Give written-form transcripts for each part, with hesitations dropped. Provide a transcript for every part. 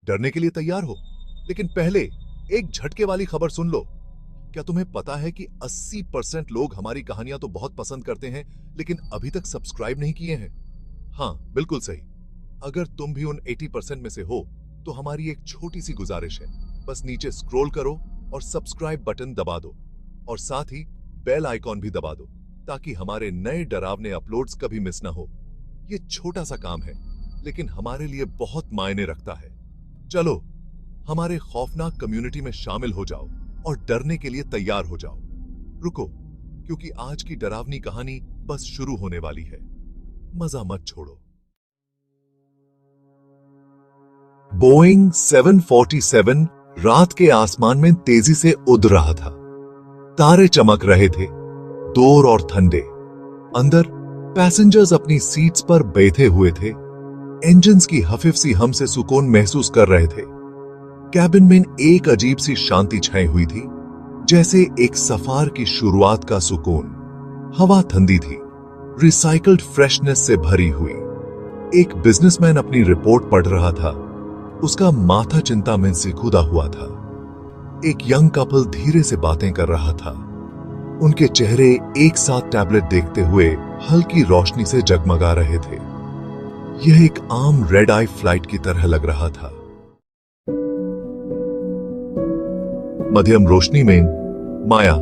डरने के लिए तैयार हो, लेकिन पहले एक झटके वाली खबर सुन लो। क्या तुम्हें पता है कि 80% लोग हमारी कहानियां तो बहुत पसंद करते हैं, लेकिन अभी तक सब्सक्राइब नहीं किए हैं? हाँ, बिल्कुल सही। अगर तुम भी उन 80% में से हो, तो हमारी एक छोटी सी गुजारिश है। बस नीचे स्क्रॉल करो और सब्सक्राइब बटन दबा दो, और साथ ही बेल आइकॉन भी दबा दो, ताकि हमारे नए डरावने अपलोड्स कभी मिस ना हो। ये छोटा सा काम है, लेकिन हमारे लिए बहुत मायने रखता है। चलो, हमारे खौफनाक कम्युनिटी में शामिल हो जाओ और डरने के लिए तैयार हो जाओ। रुको, क्योंकि आज की डरावनी कहानी बस शुरू होने वाली है। मजा मत छोड़ो। बोइंग 747 रात के आसमान में तेजी से उड़ रहा था। तारे चमक रहे थे, दूर और ठंडे। अंदर पैसेंजर्स अपनी सीट्स पर बैठे हुए थे। इंजन्स की हफीफ सी हम से सुकून महसूस कर रहे थे। कैबिन में एक अजीब सी शांति छाई हुई थी, जैसे एक सफर की शुरुआत का सुकून। हवा ठंडी थी, रिसाइकल्ड फ्रेशनेस से भरी हुई। एक बिजनेसमैन अपनी रिपोर्ट पढ़ रहा था। उसका माथा चिंता में सिकुड़ा हुआ था। एक यंग कपल धीरे से बातें कर रहा था। उनके चेहरे एक साथ टैबलेट देखते हुए हल्की रोशनी से जगमगा रहे थे। यह एक आम रेड आई फ्लाइट की तरह लग रहा था। मध्यम रोशनी में माया,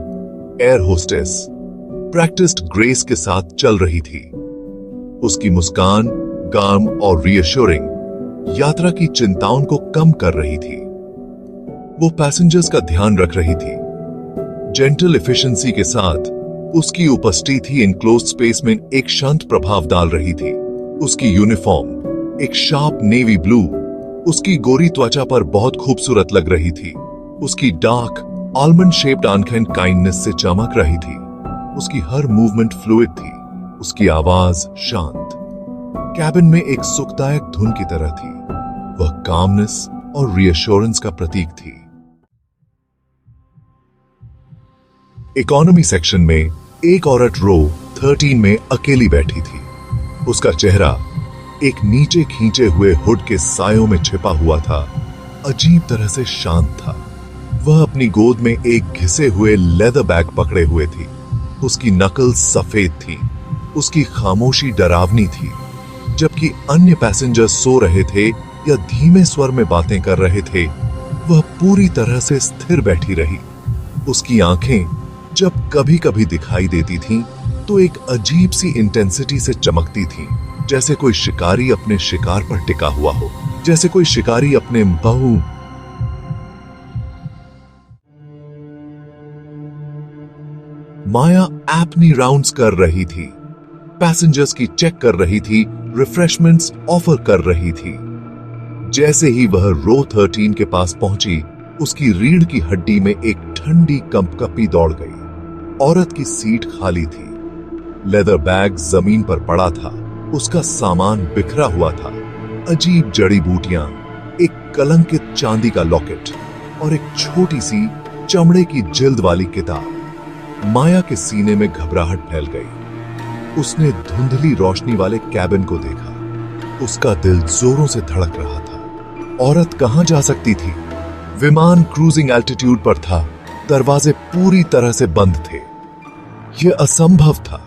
एयर होस्टेस, प्रैक्टिस्ड ग्रेस के साथ चल रही थी। उसकी मुस्कान गार्म और रीअश्योरिंग यात्रा की चिंताओं को कम कर रही थी। वो पैसेंजर्स का ध्यान रख रही थी। जेंटल एफिशिएंसी के साथ उसकी उपस्थिति इनक्लोज्ड स्पेस में एक शांत प्रभाव डाल रही थी। उसकी यूनिफॉर्म एक शार्प नेवी ब्लू उसकी गोरी त्वचा पर बहुत खूबसूरत लग रही थी। उसकी डार्क आलमंड शेप्ड आंखें काइंडनेस से चमक रही थी। उसकी हर मूवमेंट फ्लूइड थी। उसकी आवाज शांत, कैबिन में एक सुखदायक धुन की तरह थी। वह कामनेस और रीअश्योरेंस का प्रतीक थी। इकोनॉमी सेक्शन में एक औरत रो 13 में अकेली बैठी थी। उसका चेहरा एक नीचे खींचे हुए हुड के सायों में छिपा हुआ था, अजीब तरह से शांत था। वह अपनी गोद में एक घिसे हुए लेदर बैग पकड़े हुए थी। उसकी नकल सफेद थी। उसकी खामोशी डरावनी थी। जबकि अन्य पैसेंजर्स सो रहे थे या धीमे स्वर में बातें कर रहे थे, वह पूरी तरह से स्थिर बैठी रही। उसकी आंखें जब कभी कभी दिखाई देती थीं, तो एक अजीब सी इंटेंसिटी से चमकती थीं, जैसे कोई शिकारी अपने शिकार पर टिका हुआ हो, जैसे कोई शिकारी अपने बहु माया अपनी राउंड्स कर रही थी, पैसेंजर्स की चेक कर रही थी, रिफ्रेशमेंट्स ऑफर कर रही थी। जैसे ही वह रो 13 के पास पहुंची, उसकी रीढ़ की हड्डी में एक ठंडी कंपकपी दौड़ गई। औरत की सीट खाली थी। लेदर बैग जमीन पर पड़ा था। उसका सामान बिखरा हुआ था। अजीब जड़ी बूटियां, एक कलंकित चांदी का लॉकेट और एक छोटी सी चमड़े की जिल्द वाली किताब। माया के सीने में घबराहट फैल गई। उसने धुंधली रोशनी वाले कैबिन को देखा। उसका दिल जोरों से धड़क रहा था। औरत कहां जा सकती थी? विमान क्रूजिंग एल्टीट्यूड पर था। दरवाजे पूरी तरह से बंद थे। यह असंभव था।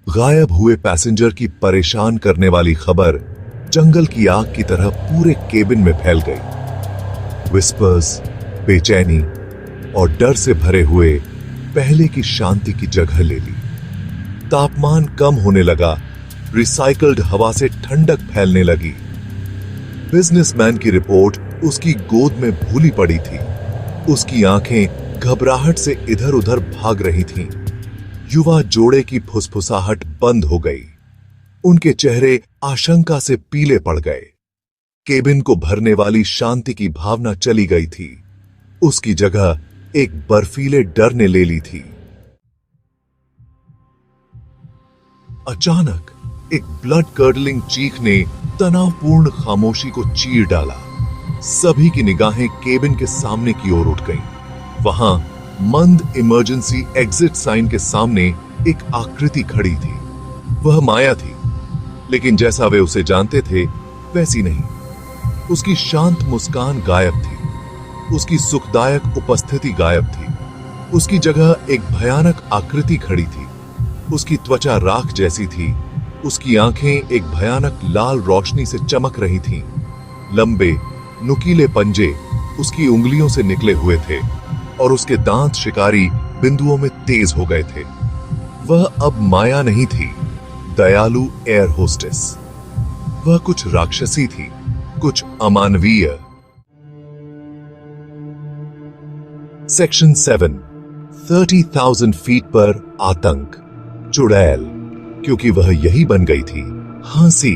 गायब हुए पैसेंजर की परेशान करने वाली खबर जंगल की आग की तरह पूरे केबिन में फैल गई। विस्पर्स, बेचैनी और डर से भरे हुए पहले की शांति की जगह ले ली। तापमान कम होने लगा। रिसाइकल्ड हवा से ठंडक फैलने लगी। बिजनेसमैन की रिपोर्ट उसकी गोद में भूली पड़ी थी। उसकी आंखें घबराहट से इधर उधर भाग रही थीं। युवा जोड़े की फुसफुसाहट बंद हो गई। उनके चेहरे आशंका से पीले पड़ गए। केबिन को भरने वाली शांति की भावना चली गई थी। उसकी जगह एक बर्फीले डर ने ले ली थी। अचानक एक ब्लड कर्डलिंग चीख ने तनावपूर्ण खामोशी को चीर डाला। सभी की निगाहें केबिन के सामने की ओर उठ गईं। वहां मंद इमरजेंसी एग्जिट साइन के सामने एक आकृति खड़ी थी। वह माया थी। लेकिन जैसा वे उसे जानते थे वैसी नहीं। उसकी शांत मुस्कान गायब थी, उसकी सुखदायक उपस्थिति गायब थी। उसकी जगह एक भयानक आकृति खड़ी थी। उसकी त्वचा राख जैसी थी, उसकी आंखें एक भयानक लाल रोशनी से चमक रही थीं। लंबे नुकीले पंजे उसकी उंगलियों से निकले हुए थे और उसके दांत शिकारी बिंदुओं में तेज हो गए थे। वह अब माया नहीं थी, दयालु एयर होस्टेस। वह कुछ राक्षसी थी, कुछ अमानवीय। सेक्शन 7। 30,000 फीट पर आतंक। चुड़ैल, क्योंकि वह यही बन गई थी। हंसी,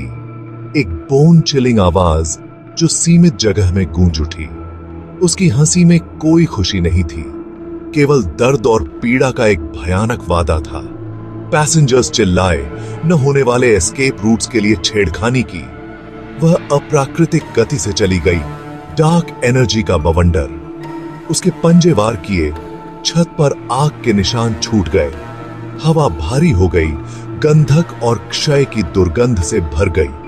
एक बोन चिलिंग आवाज जो सीमित जगह में गूंज उठी। उसकी हंसी में कोई खुशी नहीं थी, केवल दर्द और पीड़ा का एक भयानक वादा था। पैसेंजर्स चिल्लाए, न होने वाले एस्केप रूट्स के लिए छेड़खानी की। वह अप्राकृतिक गति से चली गई, डार्क एनर्जी का बवंडर। उसके पंजे वार किए, छत पर आग के निशान छूट गए। हवा भारी हो गई, गंधक और क्षय की दुर्गंध से भर गई।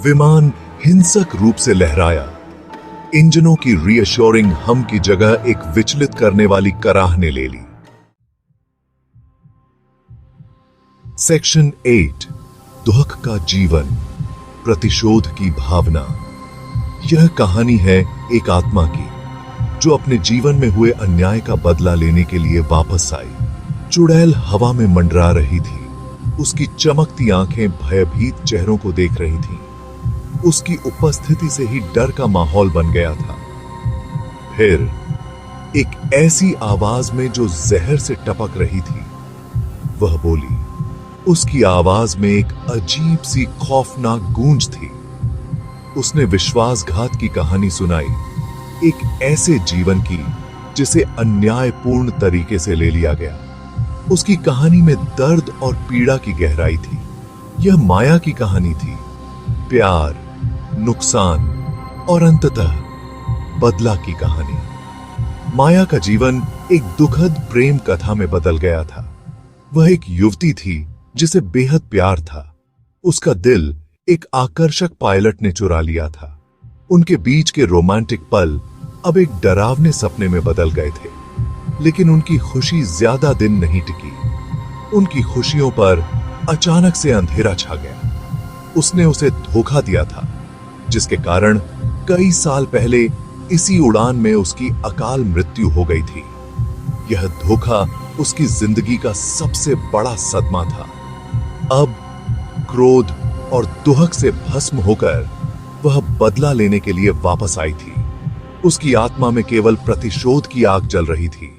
विमान हिंसक रूप से लहराया। इंजनों की रीअश्योरिंग हम की जगह एक विचलित करने वाली कराह ने ले ली। सेक्शन 8। दुख का जीवन, प्रतिशोध की भावना। यह कहानी है एक आत्मा की जो अपने जीवन में हुए अन्याय का बदला लेने के लिए वापस आई। चुड़ैल हवा में मंडरा रही थी, उसकी चमकती आंखें भयभीत चेहरों को देख रही थीं। उसकी उपस्थिति से ही डर का माहौल बन गया था। फिर एक ऐसी आवाज में जो जहर से टपक रही थी, वह बोली। उसकी आवाज में एक अजीब सी खौफनाक गूंज थी। उसने विश्वासघात की कहानी सुनाई, एक ऐसे जीवन की जिसे अन्यायपूर्ण तरीके से ले लिया गया। उसकी कहानी में दर्द और पीड़ा की गहराई थी। यह माया की कहानी थी, प्यार, नुकसान और अंततः बदला की कहानी। माया का जीवन एक दुखद प्रेम कथा में बदल गया था। वह एक युवती थी जिसे बेहद प्यार था। उसका दिल एक आकर्षक पायलट ने चुरा लिया था। उनके बीच के रोमांटिक पल अब एक डरावने सपने में बदल गए थे। लेकिन उनकी खुशी ज्यादा दिन नहीं टिकी। उनकी खुशियों पर अचानक से अंधेरा छा गया। उसने उसे धोखा दिया था, जिसके कारण कई साल पहले इसी उड़ान में उसकी अकाल मृत्यु हो गई थी। यह धोखा उसकी जिंदगी का सबसे बड़ा सदमा था। अब क्रोध और दुहक से भस्म होकर वह बदला लेने के लिए वापस आई थी। उसकी आत्मा में केवल प्रतिशोध की आग जल रही थी।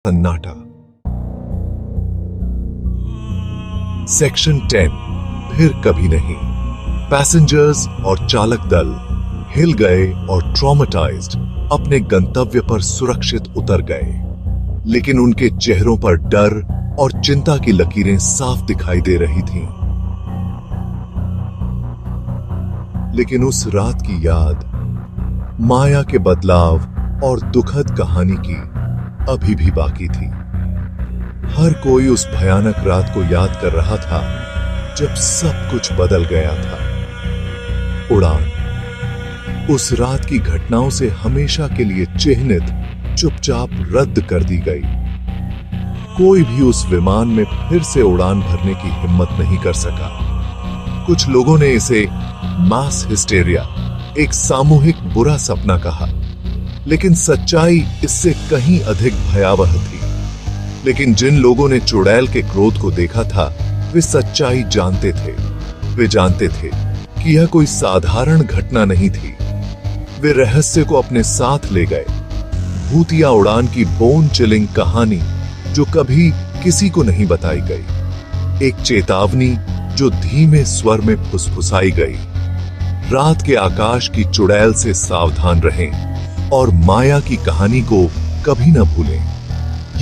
सन्नाटा। सेक्शन 10 फिर कभी नहीं। पैसेंजर्स और चालक दल हिल गए और ट्रॉमेटाइज्ड अपने गंतव्य पर सुरक्षित उतर गए, लेकिन उनके चेहरों पर डर और चिंता की लकीरें साफ दिखाई दे रही थीं। लेकिन उस रात की याद, माया के बदलाव और दुखद कहानी की अभी भी बाकी थी। हर कोई उस भयानक रात को याद कर रहा था जब सब कुछ बदल गया था। उड़ान उस रात की घटनाओं से हमेशा के लिए चिह्नित चुपचाप रद्द कर दी गई। कोई भी उस विमान में फिर से उड़ान भरने की हिम्मत नहीं कर सका। कुछ लोगों ने इसे मास हिस्टेरिया, एक सामूहिक बुरा सपना कहा, लेकिन सच्चाई इससे कहीं अधिक भयावह थी। लेकिन जिन लोगों ने चुड़ैल के क्रोध को देखा था, वे सच्चाई जानते थे। वे जानते थे कि यह कोई साधारण घटना नहीं थी। वे रहस्य को अपने साथ ले गए। भूतिया उड़ान की बोन चिलिंग कहानी जो कभी किसी को नहीं बताई गई। एक चेतावनी जो धीमे स्वर में फुसफुसाई गई। रात के आकाश की चुड़ैल से सावधान रहें और माया की कहानी को कभी न भूलें।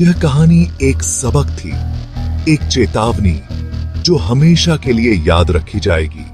यह कहानी एक सबक थी, एक चेतावनी जो हमेशा के लिए याद रखी जाएगी।